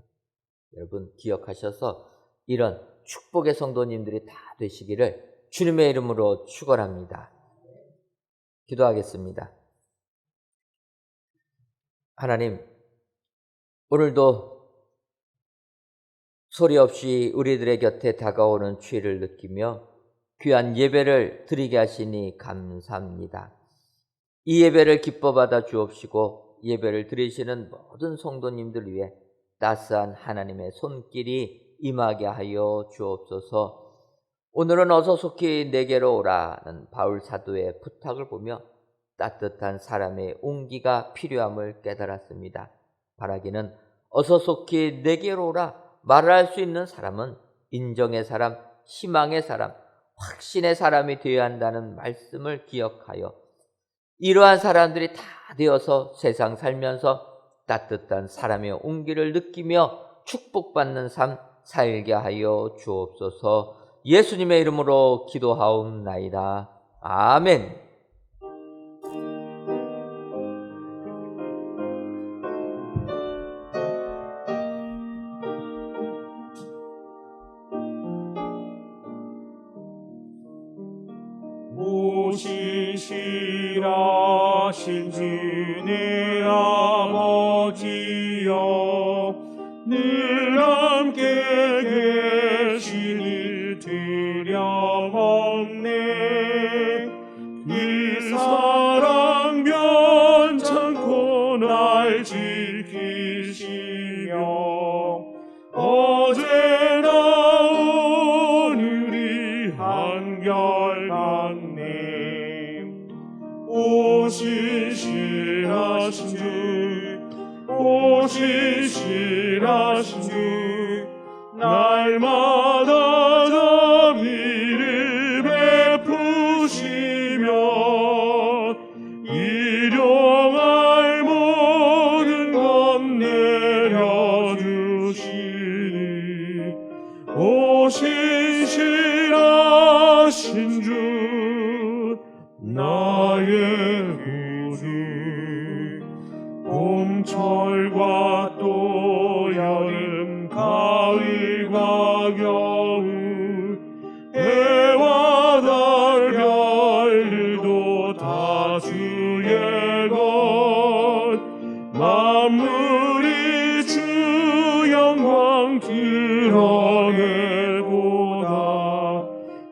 여러분 기억하셔서 이런 축복의 성도님들이 다 되시기를 주님의 이름으로 축원합니다. 기도하겠습니다. 하나님, 오늘도 소리 없이 우리들의 곁에 다가오는 주의를 느끼며 귀한 예배를 드리게 하시니 감사합니다. 이 예배를 기뻐 받아 주옵시고 예배를 드리시는 모든 성도님들 위해 따스한 하나님의 손길이 임하게 하여 주옵소서. 오늘은 어서 속히 내게로 오라는 바울 사도의 부탁을 보며 따뜻한 사람의 온기가 필요함을 깨달았습니다. 바라기는 어서 속히 내게로 오라 말을 할 수 있는 사람은 인정의 사람, 희망의 사람, 확신의 사람이 되어야 한다는 말씀을 기억하여 이러한 사람들이 다 되어서 세상 살면서 따뜻한 사람의 온기를 느끼며 축복받는 삶 살게 하여 주옵소서. 예수님의 이름으로 기도하옵나이다. 아멘. 오시시라신 주의 아버지여 늘 함께 계시니 두려움없네. 그 사랑 변찮고 날 지키시며 어제나 오늘이 한결같네. 오시시하신 주 오신 신하신 주 날마다 자비를 베푸시며 일용할 모든 것 내려주시니 오신 신하신 주 나의 구주 봄철과 또 여름 가을과 겨울 해와 달 별들도 다 주의 것 만물이 주 영광 드러내보다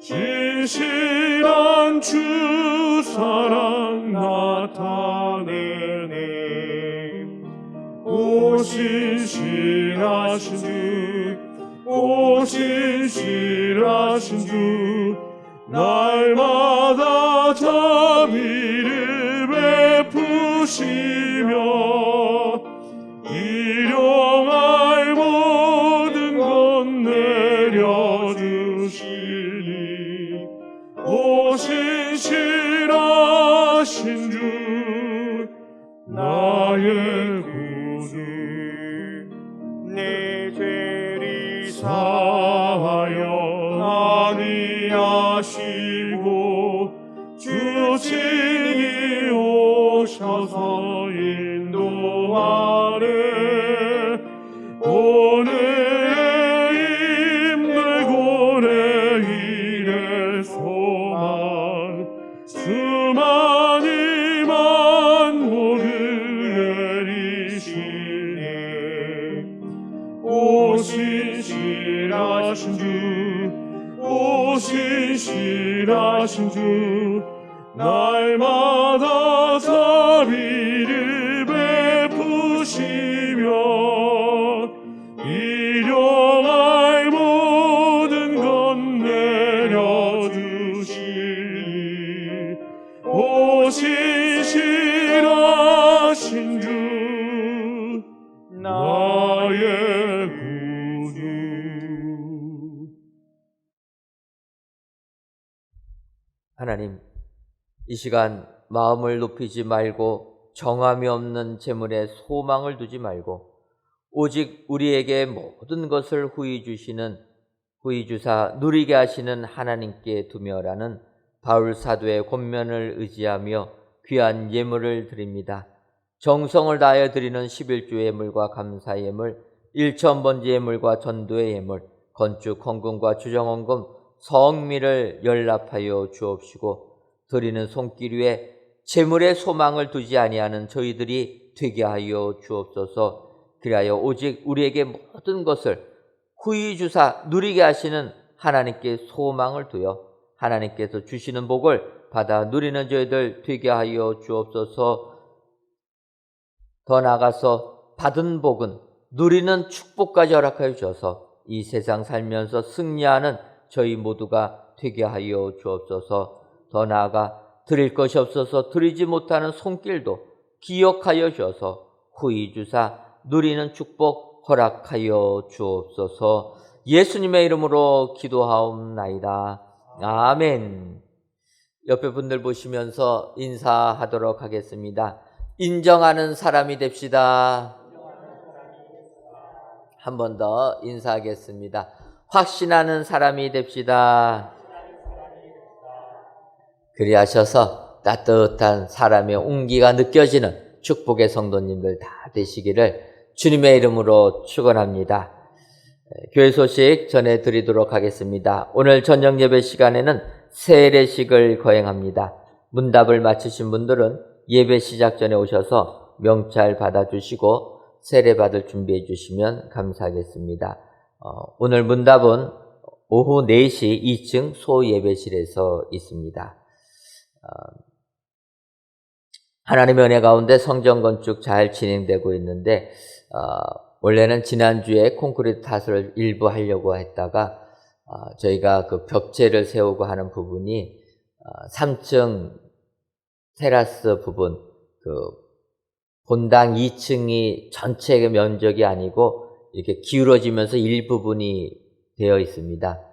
신실한 주 사랑 나타내네 오신 신하신 주 오신 신하신 주 날마다 자비를 베푸시며 일용할 모든 것 내려주시니 오신 신하신 주 나의 구주 내 죄를 사하여 아니하시고 주 친히 오셔서 인도하네 오늘의 힘들고 내일의 소망 수많이 만복을 내리시네 오신 신하신 주 오신 신하신 주 날마다 자비를 베푸시며 일용할 모든 것 내려주시니 오신 신하신 주 나의 구주 하나님, 이 시간 마음을 높이지 말고 정함이 없는 재물에 소망을 두지 말고 오직 우리에게 모든 것을 후히 주사 누리게 하시는 하나님께 두며라는 바울 사도의 권면을 의지하며 귀한 예물을 드립니다. 정성을 다하여 드리는 11조 예물과 감사 예물, 일천번제 예물과 전도의 예물, 건축 헌금과 주정 헌금, 성미를 연락하여 주옵시고 드리는 손길 위에 재물의 소망을 두지 아니하는 저희들이 되게 하여 주옵소서. 그리하여 오직 우리에게 모든 것을 후히 주사 누리게 하시는 하나님께 소망을 두어 하나님께서 주시는 복을 받아 누리는 저희들 되게 하여 주옵소서. 더 나아가서 받은 복은 누리는 축복까지 허락하여 주셔서 이 세상 살면서 승리하는 저희 모두가 되게 하여 주옵소서. 더 나아가 드릴 것이 없어서 드리지 못하는 손길도 기억하여 주셔서 후히 주사 누리는 축복 허락하여 주옵소서. 예수님의 이름으로 기도하옵나이다. 아멘. 옆에 분들 보시면서 인사하도록 하겠습니다. 인정하는 사람이 됩시다. 한 번 더 인사하겠습니다. 확신하는 사람이 됩시다. 그리하셔서 따뜻한 사람의 온기가 느껴지는 축복의 성도님들 다 되시기를 주님의 이름으로 축원합니다. 교회 소식 전해드리도록 하겠습니다. 오늘 저녁 예배 시간에는 세례식을 거행합니다. 문답을 마치신 분들은 예배 시작 전에 오셔서 명찰 받아주시고 세례 받을 준비해 주시면 감사하겠습니다. 오늘 문답은 오후 4시 2층 소예배실에서 있습니다. 하나님의 은혜 가운데 성전 건축 잘 진행되고 있는데 원래는 지난주에 콘크리트 타설을 일부 하려고 했다가 저희가 그 벽체를 세우고 하는 부분이 3층 테라스 부분 그 본당 2층이 전체의 면적이 아니고 이렇게 기울어지면서 일부분이 되어 있습니다.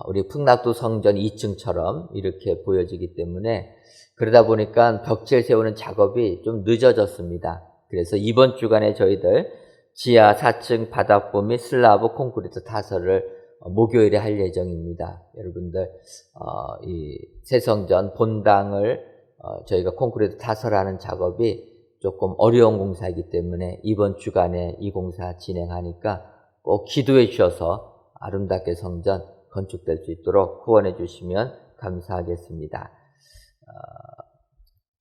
우리 풍락도 성전 2층처럼 이렇게 보여지기 때문에 그러다 보니까 벽체를 세우는 작업이 좀 늦어졌습니다. 그래서 이번 주간에 저희들 지하 4층 바닥부 및 슬라브 콘크리트 타설을 목요일에 할 예정입니다. 여러분들 이 새성전 본당을 저희가 콘크리트 타설하는 작업이 조금 어려운 공사이기 때문에 이번 주간에 이 공사 진행하니까 꼭 기도해 주셔서 아름답게 성전 건축될 수 있도록 후원해 주시면 감사하겠습니다.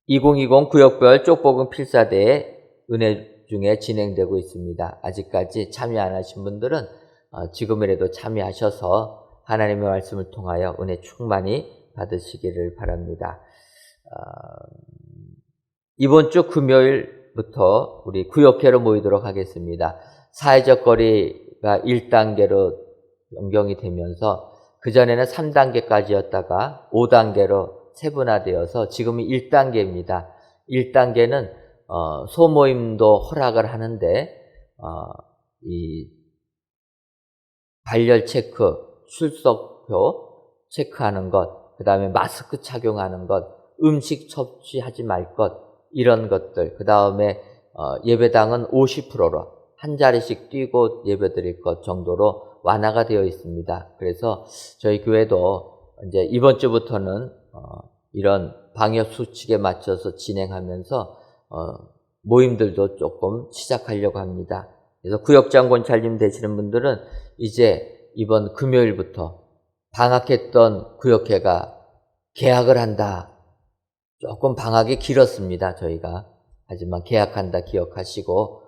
2020 구역별 쪽복음 필사대회 은혜 중에 진행되고 있습니다. 아직까지 참여 안 하신 분들은 지금이라도 참여하셔서 하나님의 말씀을 통하여 은혜 충만히 받으시기를 바랍니다. 이번 주 금요일부터 우리 구역회로 모이도록 하겠습니다. 사회적 거리가 1단계로 변경이 되면서 그전에는 3단계까지였다가 5단계로 세분화되어서 지금은 1단계입니다. 1단계는 소모임도 허락을 하는데 이 발열 체크, 출석표 체크하는 것, 그 다음에 마스크 착용하는 것, 음식 섭취하지 말 것, 이런 것들, 그 다음에 예배당은 50%로 한 자리씩 뛰고 예배드릴 것 정도로 완화가 되어 있습니다. 그래서 저희 교회도 이제 이번 주부터는 이런 방역 수칙에 맞춰서 진행하면서 모임들도 조금 시작하려고 합니다. 그래서 구역장 권찰님 되시는 분들은 이제 이번 금요일부터 방학했던 구역회가 개학을 한다. 조금 방학이 길었습니다, 저희가. 하지만 개학한다 기억하시고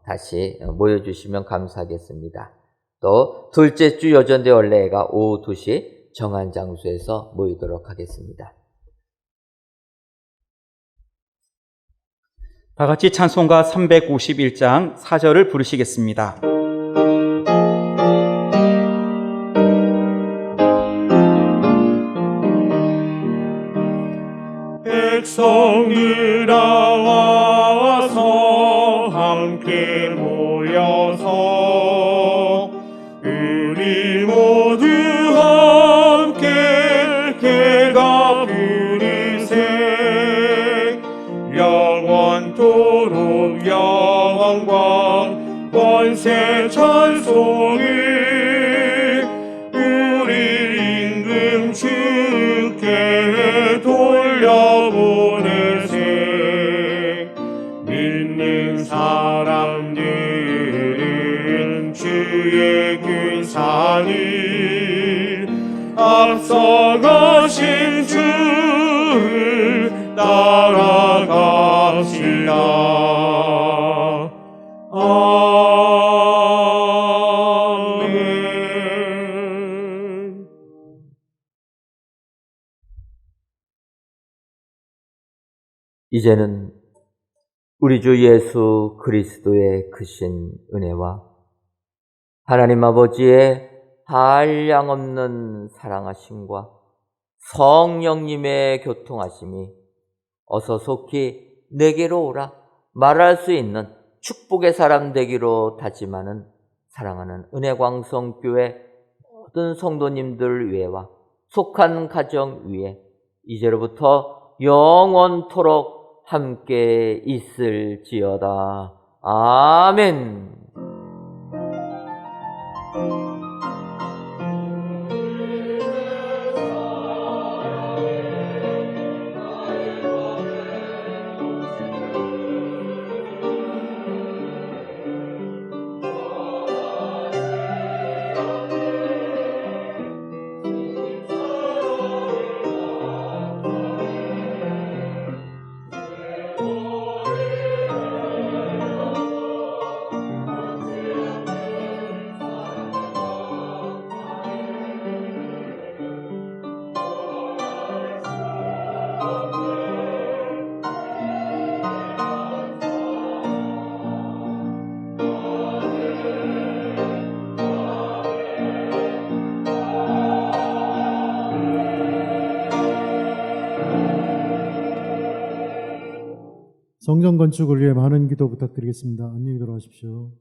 다시 모여주시면 감사하겠습니다. 또 둘째 주 여전대 원래가 오후 2시 정한 장소에서 모이도록 하겠습니다. 다 같이 찬송가 351장 4절을 부르시겠습니다. 백성들아 와서 함께 모여서 우리 모두 함께 개가 부르세 영원토록 영광 권세 찬송을 우리 임금 주께 돌려보내세 믿는 사람들은 주의 군사를 앞서가신 주를 따라갑시다. 아멘. 이제는 우리 주 예수 그리스도의 크신 은혜와 하나님 아버지의 한량없는 사랑하심과 성령님의 교통하심이 어서 속히 내게로 오라 말할 수 있는 축복의 사람 되기로 다짐하는 사랑하는 은혜광성교회 모든 성도님들 위에와 속한 가정 위에 이제로부터 영원토록 함께 있을지어다. 아멘. 성전 건축을 위해 많은 기도 부탁드리겠습니다. 안녕히 들어가십시오.